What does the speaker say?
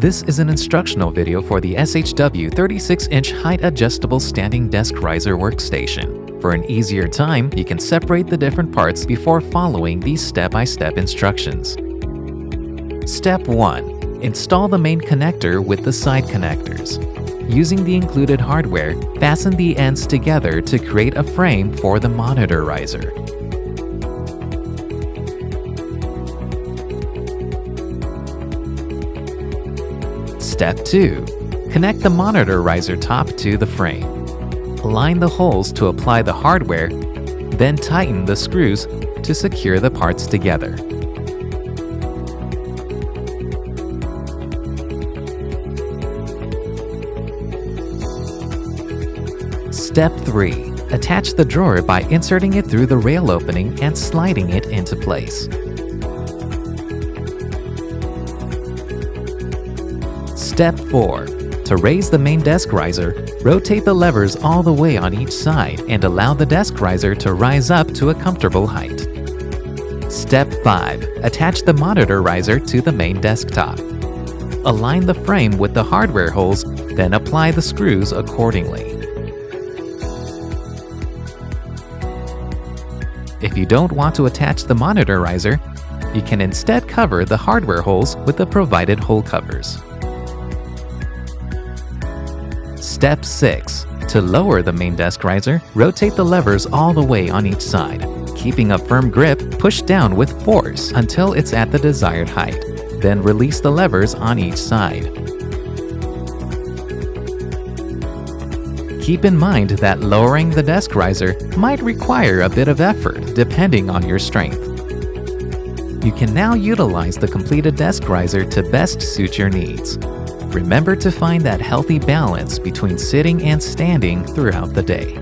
This is an instructional video for the SHW 36-inch height adjustable standing desk riser workstation. For an easier time, you can separate the different parts before following these step-by-step instructions. Step 1. Install the main connector with the side connectors. Using the included hardware, fasten the ends together to create a frame for the monitor riser. Step 2. Connect the monitor riser top to the frame. Line the holes to apply the hardware, then tighten the screws to secure the parts together. Step 3. Attach the drawer by inserting it through the rail opening and sliding it into place. Step 4. To raise the main desk riser, rotate the levers all the way on each side and allow the desk riser to rise up to a comfortable height. Step 5. Attach the monitor riser to the main desktop. Align the frame with the hardware holes, then apply the screws accordingly. If you don't want to attach the monitor riser, you can instead cover the hardware holes with the provided hole covers. Step 6. To lower the main desk riser, rotate the levers all the way on each side. Keeping a firm grip, push down with force until it's at the desired height. Then release the levers on each side. Keep in mind that lowering the desk riser might require a bit of effort depending on your strength. You can now utilize the completed desk riser to best suit your needs. Remember to find that healthy balance between sitting and standing throughout the day.